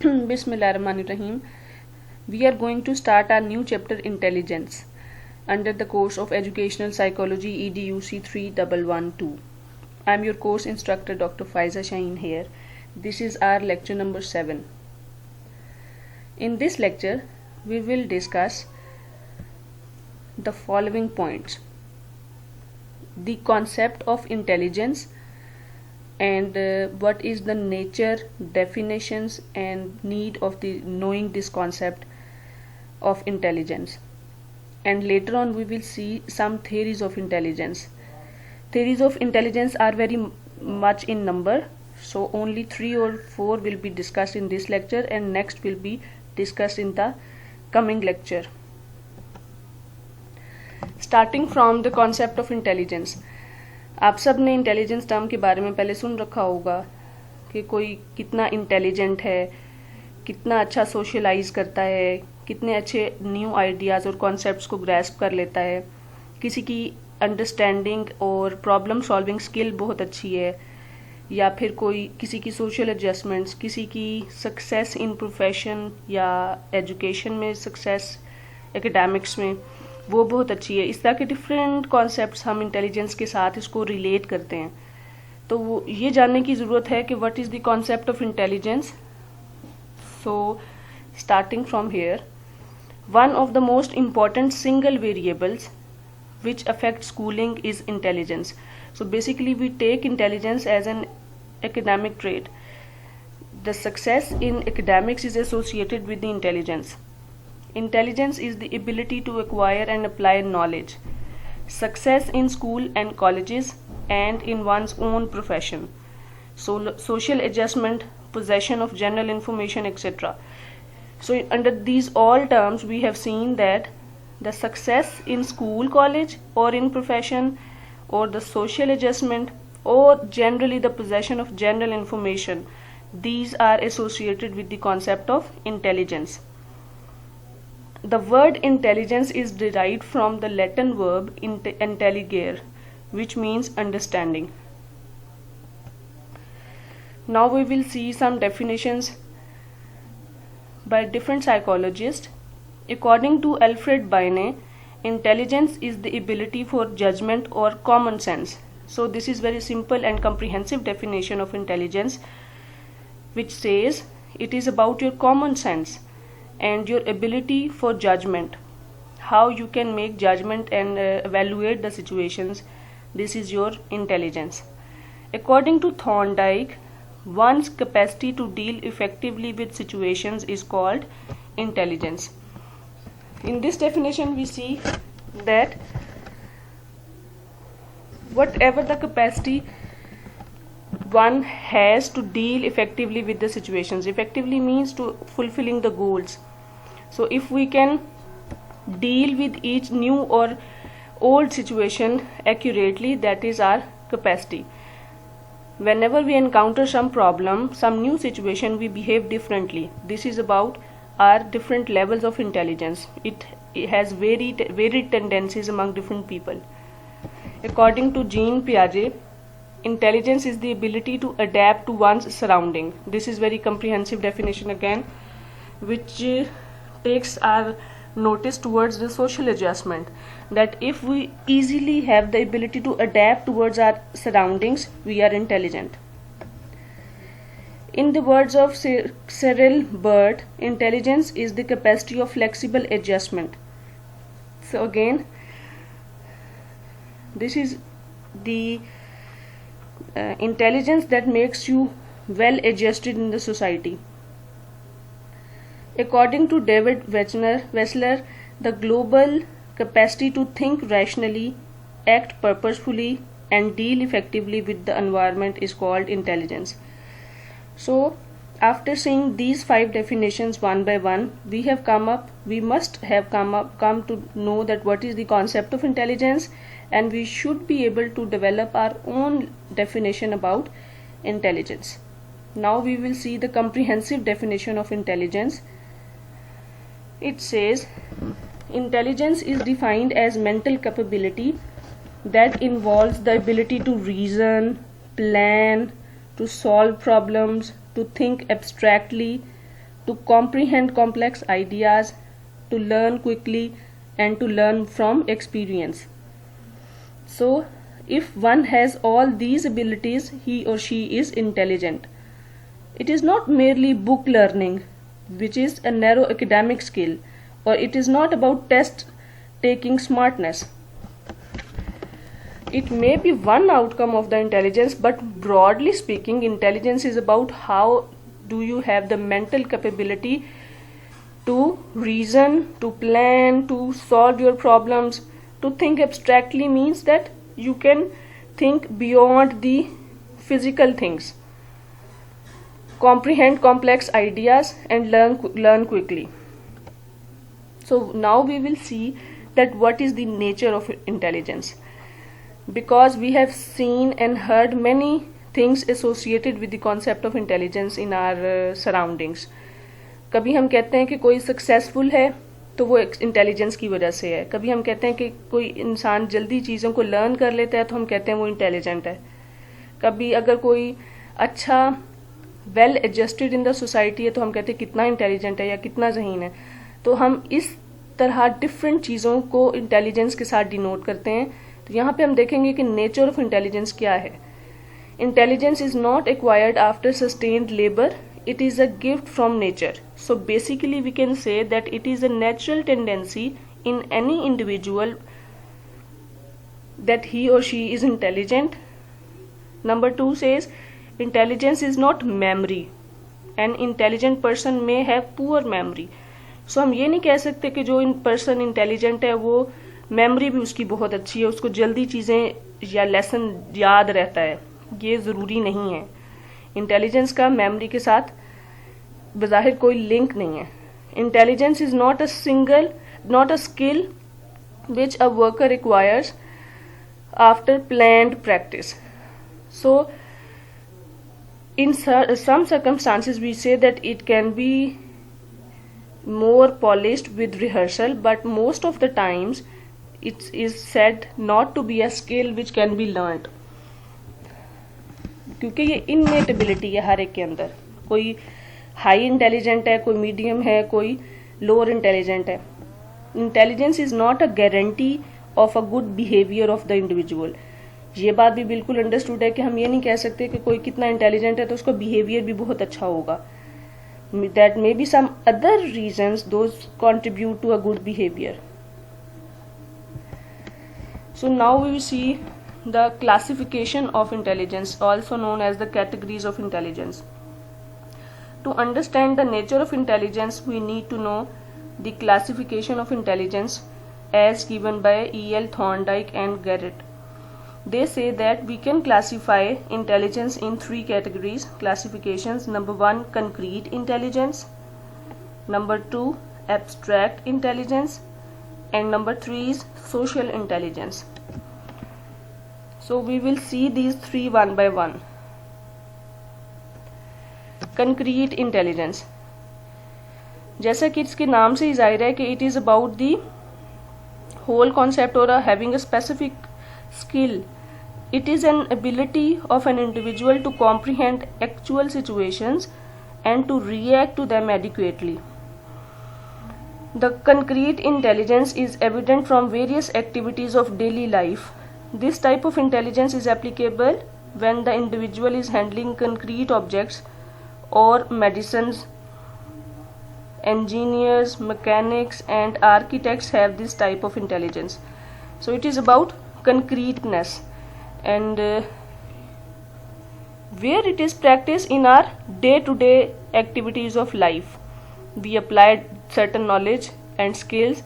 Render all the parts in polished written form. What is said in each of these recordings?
Bismillahirrahmanirrahim. We are going to start our new chapter Intelligence under the course of Educational Psychology EDUC 3112. I am your course instructor Dr. Faiza Shaheen here. This is our lecture number 7. In this lecture, we will discuss the following points: the concept of intelligence, and what is the nature, definitions and need of the knowing this concept of intelligence. And later on we will see some theories of intelligence. Theories of intelligence are very much in number, so only 3 or 4 will be discussed in this lecture, and next will be discussed in the coming lecture. Starting from the concept of intelligence, आप सब ने intelligence term के बारे में पहले सुन रखा होगा कि कोई कितना इंटेलिजेंट है, कितना अच्छा सोशलाइज करता है, कितने अच्छे न्यू आइडियाज़ और कॉन्सेप्ट्स को ग्रैस्प कर लेता है, किसी की अंडरस्टैंडिंग और प्रॉब्लम सॉल्विंग स्किल बहुत अच्छी है, या फिर कोई किसी की सोशल एडजस्टमेंट्स, किसी की सक्सेस इन प्रोफेशन या एजुकेशन में सक्सेस, एकेडमिक्स में वो बहुत अच्छी है। इस तरह के डिफरेंट कॉन्सेप्ट्स हम इंटेलिजेंस के साथ इसको रिलेट करते हैं। तो वो ये जानने की ज़रूरत है कि what is the concept of intelligence. So starting from here, one of the most important single variables which affect schooling is intelligence. So basically we take intelligence as an academic trait. The success in academics is associated with the intelligence. Intelligence is the ability to acquire and apply knowledge. Success in school and colleges and in one's own profession. So social adjustment, possession of general information, etc. So under these all terms we have seen that the success in school, college or in profession, or the social adjustment, or generally the possession of general information, these are associated with the concept of intelligence. The word intelligence is derived from the Latin verb intelligere, which means understanding. Now we will see some definitions by different psychologists. According to Alfred Binet, intelligence is the ability for judgment or common sense. So this is very simple and comprehensive definition of intelligence, which says it is about your common sense and your ability for judgment, how you can make judgment and evaluate the situations. This is your intelligence. According to Thorndike, one's capacity to deal effectively with situations is called intelligence. In this definition we see that whatever the capacity one has to deal effectively with the situations, effectively means to fulfilling the goals. So if we can deal with each new or old situation accurately, that is our capacity. Whenever we encounter some problem, some new situation, we behave differently. This is about are different levels of intelligence. It has varied tendencies among different people. According to Jean Piaget, intelligence is the ability to adapt to one's surrounding. This is very comprehensive definition again, which takes our notice towards the social adjustment, that if we easily have the ability to adapt towards our surroundings, we are intelligent. In the words of Cyril Burt, intelligence is the capacity of flexible adjustment. So again, this is the intelligence that makes you well adjusted in the society. According to David Wessler, the global capacity to think rationally, act purposefully and deal effectively with the environment is called intelligence. So after seeing these 5 definitions one by one, we must have come to know that what is the concept of intelligence, and we should be able to develop our own definition about intelligence. Now we will see the comprehensive definition of intelligence. It says intelligence is defined as mental capability that involves the ability to reason, plan, to solve problems, to think abstractly, to comprehend complex ideas, to learn quickly, and to learn from experience. So, if one has all these abilities, he or she is intelligent. It is not merely book learning, which is a narrow academic skill, or it is not about test taking smartness. It may be one outcome of the intelligence, but broadly speaking, intelligence is about how do you have the mental capability to reason, to plan, to solve your problems. To think abstractly means that you can think beyond the physical things, comprehend complex ideas, and learn quickly. So now we will see that what is the nature of intelligence, because we have seen and heard many things associated with the concept of intelligence in our surroundings. कभी हम कहते हैं कि कोई successful है तो वो intelligence की वजह से है, कभी हम कहते हैं कि कोई इंसान जल्दी चीज़ों को लर्न कर लेता है तो हम कहते हैं वो इंटेलिजेंट है, कभी अगर कोई अच्छा well adjusted in the society है तो हम कहते हैं कितना इंटेलिजेंट है या कितना ज़हीन है. तो हम इस तरह डिफरेंट चीज़ों को इंटेलिजेंस के साथ डिनोट करते हैं. तो यहाँ पे हम देखेंगे कि नेचर ऑफ इंटेलिजेंस क्या है. Intelligence is not acquired after sustained labour, it is a gift from nature. So basically we can say that it is a natural tendency in any individual that he or she is intelligent. Number 2 says intelligence is not memory. An intelligent person may have poor memory. So हम ये नहीं कह सकते कि जो person intelligent है वो memory भी उसकी बहुत अच्छी है, उसको जल्दी चीज़ें या lesson याद रहता है, ये ज़रूरी नहीं है. इंटेलिजेंस का मेमोरी के साथ बज़ाहिर कोई लिंक नहीं है. Intelligence is not a skill which a worker requires after planned practice. So in some circumstances we say that it can be more polished with rehearsal, but most of the times it is said not to be a skill which can be learned, क्योंकि ये innate है हर एक के अंदर. कोई high intelligent है, कोई medium है, कोई लोअर इंटेलिजेंट है. Intelligence is not a guarantee of a good behaviour of the individual. ये बात भी बिल्कुल अंडरस्टूड है कि हम ये नहीं कह सकते कि कोई कितना इंटेलिजेंट है तो उसका बिहेवियर भी बहुत अच्छा होगा. That may be some other reasons those contribute to a good behaviour. So now we will see the classification of intelligence, also known as the categories of intelligence. To understand the nature of intelligence, we need to know the classification of intelligence as given by E.L. Thorndike and Garrett. They say that we can classify intelligence in 3 categories, classifications. Number 1, concrete intelligence. Number 2, abstract intelligence. And number 3 is social intelligence. So we will see these 3 one by one. Concrete intelligence, जैसा कि इसके नाम से ही जाहिर है कि it is about the whole concept or having a specific skill. It is an ability of an individual to comprehend actual situations and to react to them adequately. The concrete intelligence is evident from various activities of daily life. This type of intelligence is applicable when the individual is handling concrete objects or medicines. Engineers, mechanics, and architects have this type of intelligence. So it is about concreteness, and where it is practiced in our day-to-day activities of life. We apply certain knowledge and skills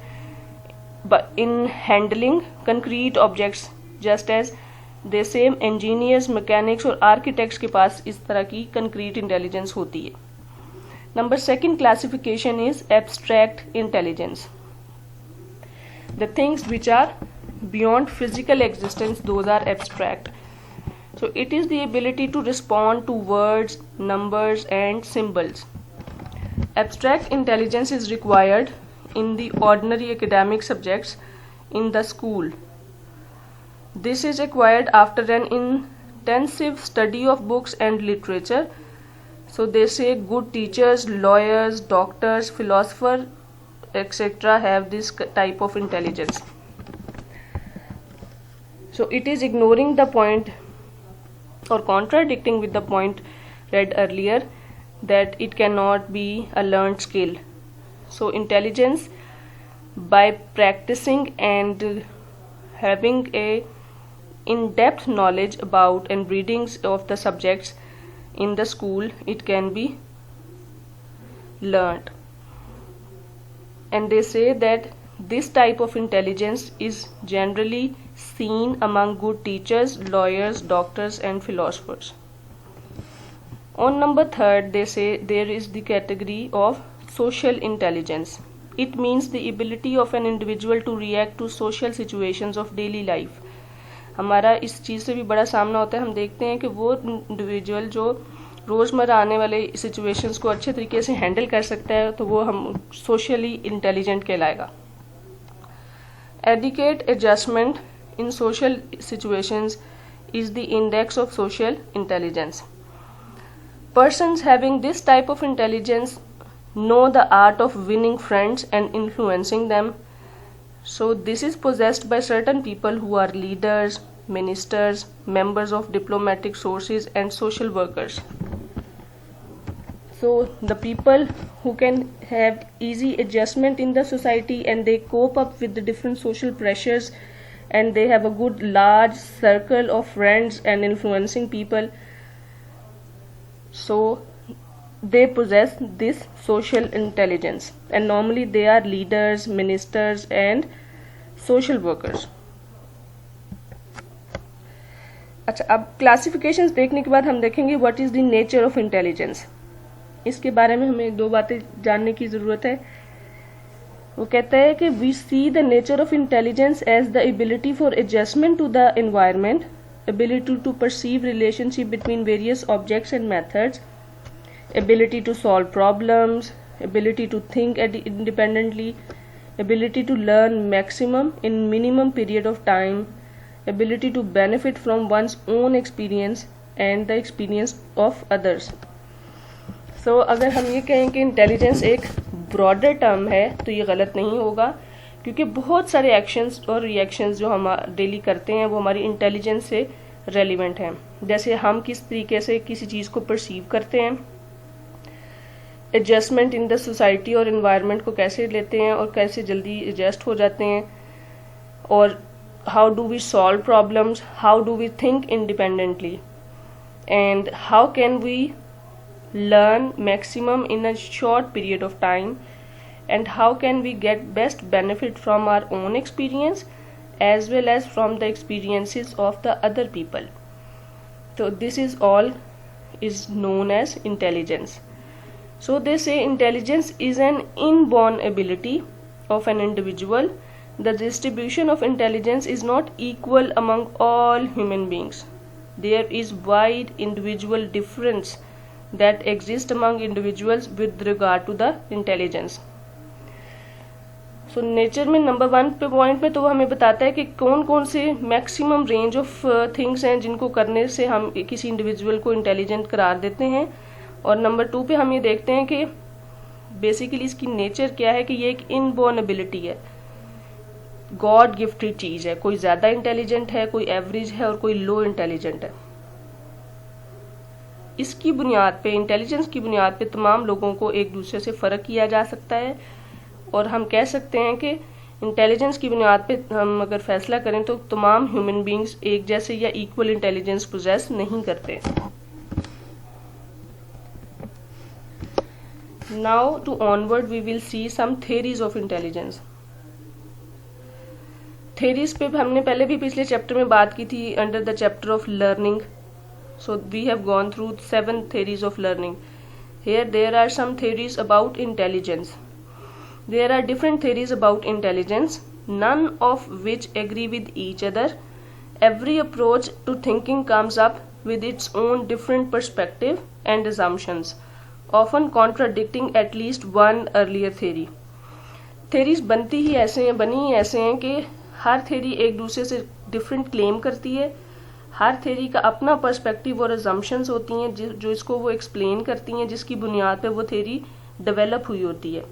but in handling concrete objects, just as the same engineers, mechanics और architects के पास इस तरह की concrete intelligence होती है. Number 2 classification is abstract intelligence. The things which are beyond physical existence, those are abstract. So it is the ability to respond to words, numbers and symbols. Abstract intelligence is required in the ordinary academic subjects in the school. This is acquired after an intensive study of books and literature. So they say good teachers, lawyers, doctors, philosophers, etc. have this type of intelligence. So it is ignoring the point or contradicting with the point read earlier that it cannot be a learned skill. So intelligence, by practicing and having a in-depth knowledge about and readings of the subjects in the school, it can be learned. And they say that this type of intelligence is generally seen among good teachers, lawyers, doctors and philosophers. On number 3, they say there is the category of social intelligence. It means the ability of an individual to react to social situations of daily life. हमारा इस चीज़ से भी बड़ा सामना होता है. हम देखते हैं कि वो इंडिविजुअल जो रोज़मर्रा आने वाले सिचुएशंस को अच्छे तरीके से हैंडल कर सकता है, तो वो हम सोशली इंटेलिजेंट कहलाएगा. Adequate adjustment in social situations is the index of social intelligence. Persons having this type of intelligence know the art of winning friends and influencing them. So this is possessed by certain people who are leaders, ministers, members of diplomatic sources and social workers. So the people who can have easy adjustment in the society and they cope up with the different social pressures and they have a good large circle of friends and influencing people, so they possess this social intelligence, and normally they are leaders, ministers and social workers. अच्छा, अब classifications देखने के बाद हम देखेंगे what is the nature of intelligence. इसके बारे में हमें 2 बातें जानने की ज़रूरत है. वो कहता है कि we see the nature of intelligence as the ability for adjustment to the environment, ability to perceive relationship between various objects and methods, ability to solve problems, ability to think independently, ability to learn maximum in minimum period of time, ability to benefit from one's own experience and the experience of others. So अगर हम ये कहें कि intelligence एक broader term है तो ये गलत नहीं होगा, क्योंकि बहुत सारे एक्शंस और रिएक्शंस जो हम डेली करते हैं वो हमारी इंटेलिजेंस से रेलिवेंट हैं. जैसे हम किस तरीके से किसी चीज़ को परसीव करते हैं, एडजस्टमेंट इन द सोसाइटी और इन्वायरमेंट को कैसे लेते हैं और कैसे जल्दी एडजस्ट हो जाते हैं, और how do we solve problems, how do we think independently, and how can we learn maximum in a short period of time, and how can we get best benefit from our own experience as well as from the experiences of the other people. So this is all is known as intelligence. So they say intelligence is an inborn ability of an individual. The distribution of intelligence is not equal among all human beings. There is wide individual difference that exist among individuals with regard to the intelligence. So nature में number 1 पे point में तो वो हमें बताता है कि कौन कौन से मैक्सिमम रेंज ऑफ थिंग्स हैं जिनको करने से हम किसी इंडिविजुअल को इंटेलिजेंट करार देते हैं, और नंबर 2 पे हम ये देखते हैं कि बेसिकली इसकी नेचर क्या है, कि ये एक इनबॉर्न एबिलिटी है, गॉड गिफ्टेड चीज़ है. कोई ज़्यादा इंटेलिजेंट है, कोई एवरेज है और कोई लो इंटेलिजेंट है. इसकी बुनियाद पे, इंटेलिजेंस की बुनियाद पे तमाम लोगों को एक दूसरे से फ़र्क किया जा सकता है, और हम कह सकते हैं कि इंटेलिजेंस की बुनियाद पे हम अगर फैसला करें तो तमाम ह्यूमन बींग्स एक जैसे या इक्वल इंटेलिजेंस पोजेस नहीं करते. Now to onward we will see some theories of intelligence. Theories पे हमने पहले भी पिछले चैप्टर में बात की थी under the chapter of learning. So we have gone through 7 theories of learning. Here there are some theories about intelligence. There are different theories about intelligence, none of which agree with each other. Every approach to thinking comes up with its own different perspective and assumptions, often contradicting at least one earlier theory. Theories बनी ही ऐसे हैं कि हर theory एक दूसरे से different claim करती है, हर theory का अपना पर्सपेक्टिव और अजम्पशंस होती हैं जो इसको वो एक्सप्लेन करती हैं, जिसकी बुनियाद पे वो थ्योरी डेवलप हुई होती है।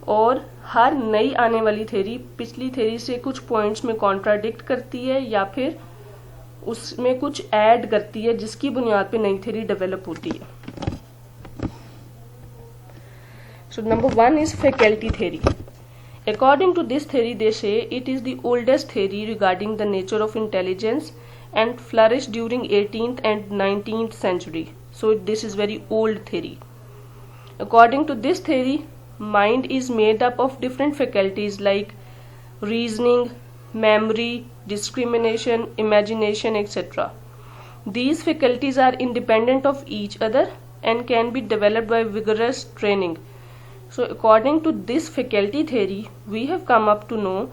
और हर नई आने वाली थ्योरी पिछली थ्योरी से कुछ पॉइंट्स में कॉन्ट्राडिक्ट करती है या फिर उसमें कुछ ऐड करती है, जिसकी बुनियाद पे नई थ्योरी डेवलप होती है। So number 1 is faculty theory. According to this theory, they say it is the oldest theory regarding the nature of intelligence and flourished during 18th and 19th century. So this is very old theory. According to this theory, mind is made up of different faculties like reasoning, memory, discrimination, imagination, etc. These faculties are independent of each other and can be developed by vigorous training. So according to this faculty theory, we have come up to know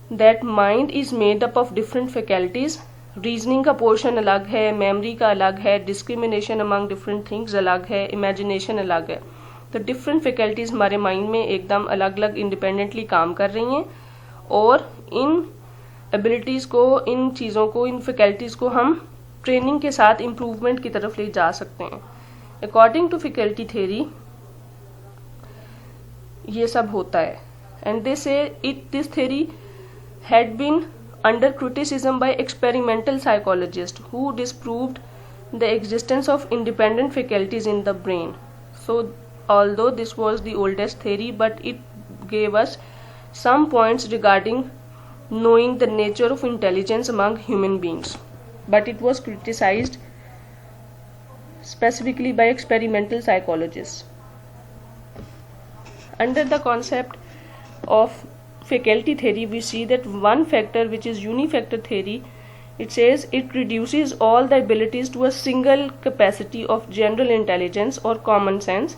that mind is made up of different faculties. Reasoning का portion अलग है, memory का अलग है, discrimination among different things अलग है, imagination अलग है। तो different faculties हमारे mind में एकदम अलग अलग independently काम कर रही हैं और इन abilities को, इन चीज़ों को, इन faculties को हम training के साथ improvement की तरफ ले जा सकते हैं। According to faculty theory, ये सब होता है। And they say this theory had been under criticism by experimental psychologist who disproved the existence of independent faculties in the brain. So although this was the oldest theory but it gave us some points regarding knowing the nature of intelligence among human beings, but it was criticized specifically by experimental psychologists. Under the concept of faculty theory, we see that one factor, which is unifactor theory, it says it reduces all the abilities to a single capacity of general intelligence or common sense.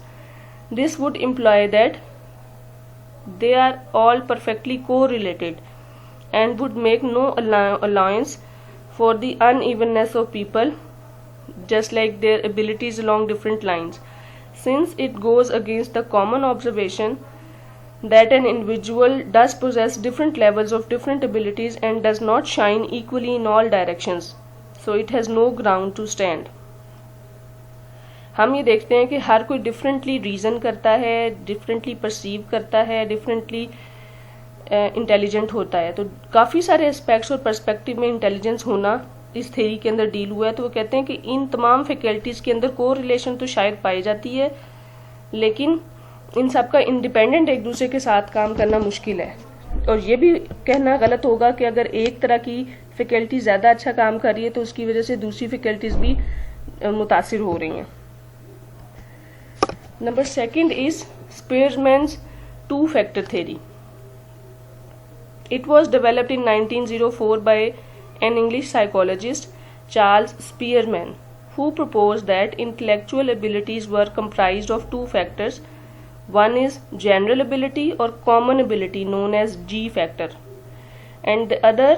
This would imply that they are all perfectly correlated and would make no allowance for the unevenness of people, just like their abilities along different lines, since it goes against the common observation that an individual does possess different levels of different abilities and does not shine equally in all directions, so it has no ground to stand. हम ये देखते हैं कि हर कोई differently reason करता है, differently perceive करता है, डिफरेंटली इंटेलिजेंट होता है। तो काफ़ी सारे एस्पेक्ट्स और पर्सपेक्टिव में इंटेलिजेंस होना इस थ्योरी के अंदर डील हुआ है। तो वो कहते हैं कि इन तमाम फैकल्टीज़ के अंदर को रिलेशन तो शायद पाई जाती है, लेकिन इन सब का इंडिपेंडेंट एक दूसरे के साथ काम करना मुश्किल है। और ये भी कहना गलत होगा कि अगर एक तरह की फैकल्टी ज़्यादा अच्छा काम कर रही है तो उसकी वजह से दूसरी फैकल्टीज़ भी मुतासिर हो रही हैं। Number second is Spearman's two-factor theory. It was developed in 1904 by an English psychologist, Charles Spearman, who proposed that intellectual abilities were comprised of two factors. One is general ability or common ability, known as G factor, and the other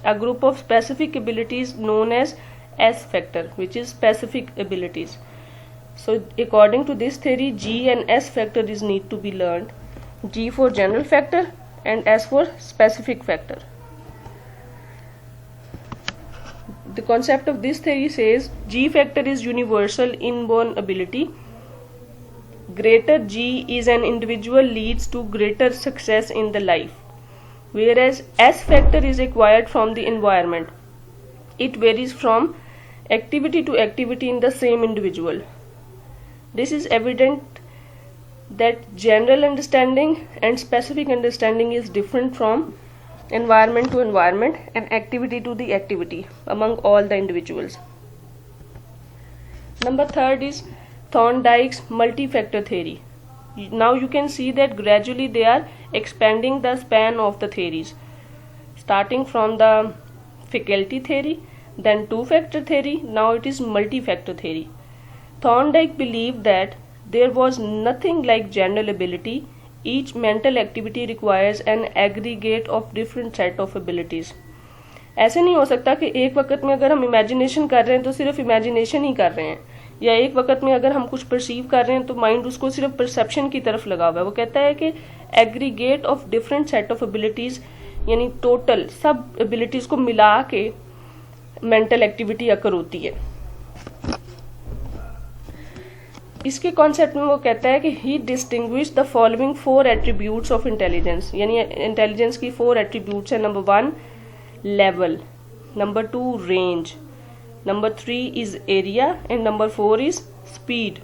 a group of specific abilities known as S factor, which is specific abilities. So according to this theory, G and S factor is need to be learned. G for general factor and S for specific factor. The concept of this theory says G factor is universal inborn ability. Greater G is an individual leads to greater success in the life, whereas S factor is acquired from the environment. It varies from activity to activity in the same individual. This is evident that general understanding and specific understanding is different from environment to environment and activity to the activity among all the individuals. Number third is Thorndike's multi-factor theory. Now you can see that gradually they are expanding the span of the theories, starting from the faculty theory, then two-factor theory, now it is multi-factor theory. Thorndike believed that there was nothing like general ability. Each mental activity requires an aggregate of different set of abilities. ऐसे नहीं हो सकता कि एक वक्त में अगर हम इमेजिनेशन कर रहे हैं तो सिर्फ इमेजिनेशन ही कर रहे हैं, या एक वक्त में अगर हम कुछ परसीव कर रहे हैं तो माइंड उसको सिर्फ परसेप्शन की तरफ लगा हुआ है। वो कहता है कि aggregate of different set of abilities, यानी टोटल सब एबिलिटीज को मिला के मेंटल एक्टिविटी अकर होती है। इसके कॉन्सेप्ट में वो कहता है कि he distinguish the following 4 attributes of intelligence, यानी इंटेलिजेंस की 4 एट्रीब्यूट्स है। Number 1 level, number 2 range, number 3 is area, and number 4 is speed.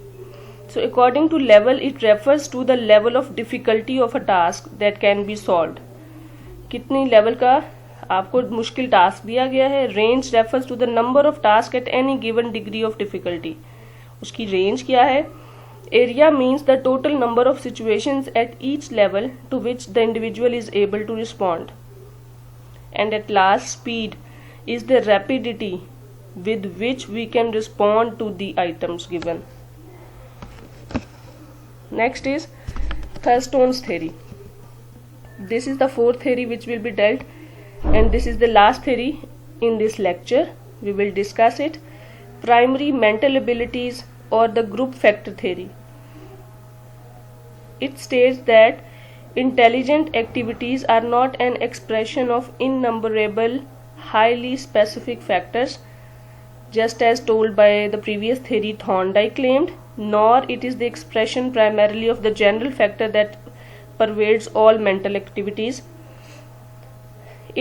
So according to level, it refers to the level of difficulty of a task that can be solved. कितनी level का आपको मुश्किल task दिया गया है। Range refers to the number of task at any given degree of difficulty, उसकी range क्या है। Area means the total number of situations at each level to which the individual is able to respond. And at last speed is the rapidity with which we can respond to the items given. Next is Thurstone's theory. This is the fourth theory which will be dealt, and this is the last theory in this lecture. We will discuss it. Primary mental abilities or the group factor theory. It states that intelligent activities are not an expression of innumerable highly specific factors, just as told by the previous theory Thorndike claimed, nor it is the expression primarily of the general factor that pervades all mental activities.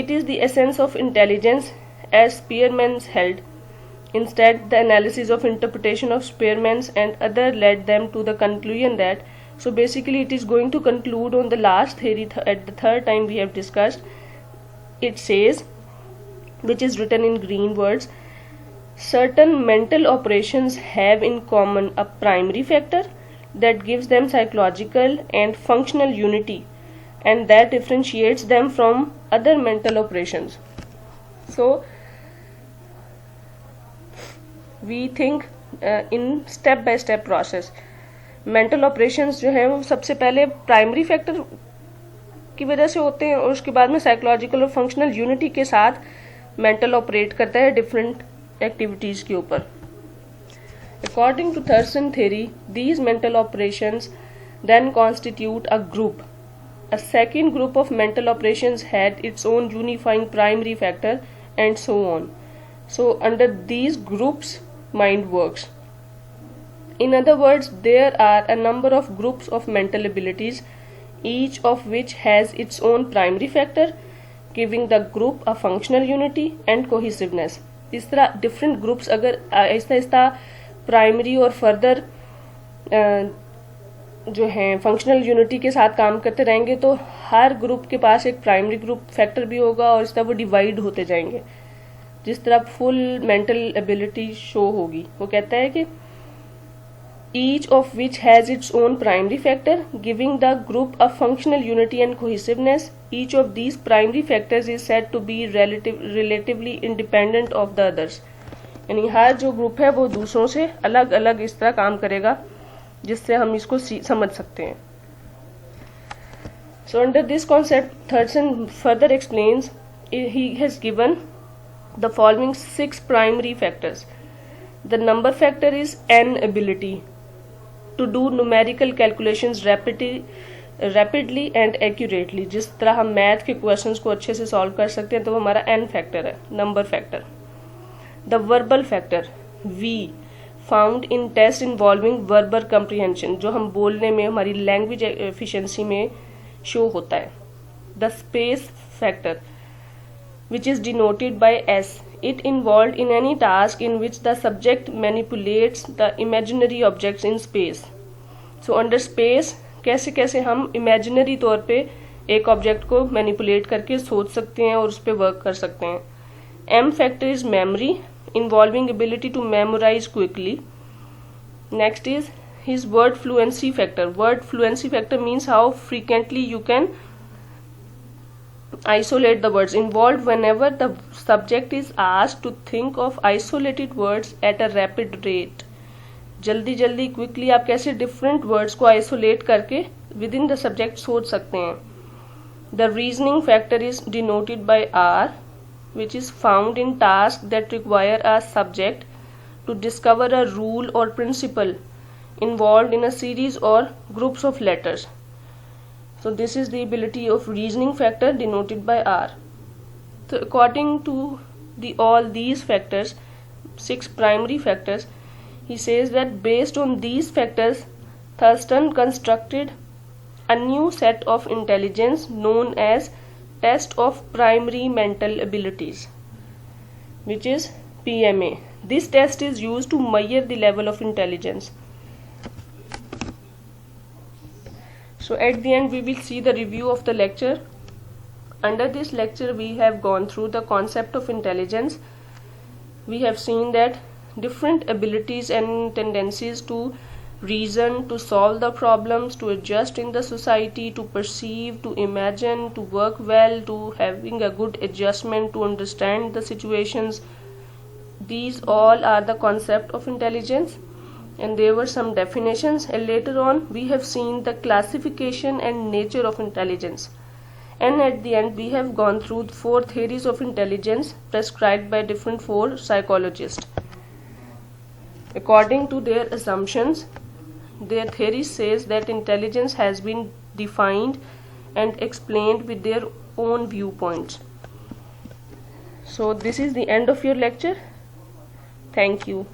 It is the essence of intelligence as Spearman held. Instead, the analysis of interpretation of Spearman's and other led them to the conclusion that, so basically it is going to conclude on the last theory at the third time we have discussed. It says, which is written in green words, certain mental operations have in common a primary factor that gives them psychological and functional unity, and that differentiates them from other mental operations. So we think in step by step process, mental operations जो है वो सबसे पहले primary factor की वजह से होते हैं, और उसके बाद में साइकोलॉजिकल और फंक्शनल यूनिटी के साथ मेंटल ऑपरेट करता है डिफरेंट एक्टिविटीज के ऊपर। According to Thurston theory, these mental operations then constitute a group. A second group of mental operations had its own unifying primary factor, and so on. So under these groups, mind works. In other words, there are a number of groups of mental abilities, each of which has its own primary factor, giving the group a functional unity and cohesiveness. इस तरह different groups अगर Aahista Aahista primary और further जो हैं functional unity के साथ काम करते रहेंगे तो हर ग्रुप के पास एक प्राइमरी ग्रुप फैक्टर भी होगा, और इस तरह वो डिवाइड होते जाएंगे जिस तरह फुल मेंटल एबिलिटी शो होगी। वो कहता है कि each of which has its own primary factor, giving the group a functional unity and cohesiveness. Each of these primary factors is said to be relatively independent of the others. यानी हर जो group है वो दूसरों से अलग अलग इस तरह काम करेगा जिससे हम इसको समझ सकते हैं। So under this concept, Thurston further explains, he has given the following 6 primary factors. The number factor is an ability to do numerical calculations rapidly and accurately. जिस तरह हम मैथ के क्वेश्चंस को अच्छे से सॉल्व कर सकते हैं तो वो हमारा n फैक्टर है, number factor. The verbal factor V, found in test involving verbal comprehension, जो हम बोलने में हमारी लैंग्वेज एफिशिएंसी में शो होता है। The space factor which is denoted by S. It involved in any task in which the subject manipulates the imaginary objects in space. So under space कैसे कैसे हम imaginary तौर पे एक ऑब्जेक्ट को मैनिपुलेट करके सोच सकते हैं और उस पर वर्क कर सकते हैं। M factor is memory, involving ability to memorize quickly. Next is his word fluency factor. Word fluency factor means how frequently you can isolate the words, involved whenever the subject is asked to think of isolated words at a rapid rate. जल्दी जल्दी quickly आप कैसे different words को isolate करके with in the subject सोच सकते हैं। The reasoning factor is denoted by R, which is found in tasks that require a subject to discover a rule or principle involved in a series or groups of letters. So this is the ability of reasoning factor denoted by R. So according to all these factors, 6 primary factors, he says that based on these factors, Thurston constructed a new set of intelligence known as Test of Primary Mental Abilities, which is PMA. This test is used to measure the level of intelligence. So at the end we will see the review of the lecture. Under this lecture we have gone through the concept of intelligence. We have seen that different abilities and tendencies to reason, to solve the problems, to adjust in the society, to perceive, to imagine, to work well, to having a good adjustment, to understand the situations. These all are the concept of intelligence, and there were some definitions, and later on we have seen the classification and nature of intelligence. And at the end we have gone through 4 theories of intelligence prescribed by different 4 psychologists. According to their assumptions, their theory says that intelligence has been defined and explained with their own viewpoints. So this is the end of your lecture. Thank you.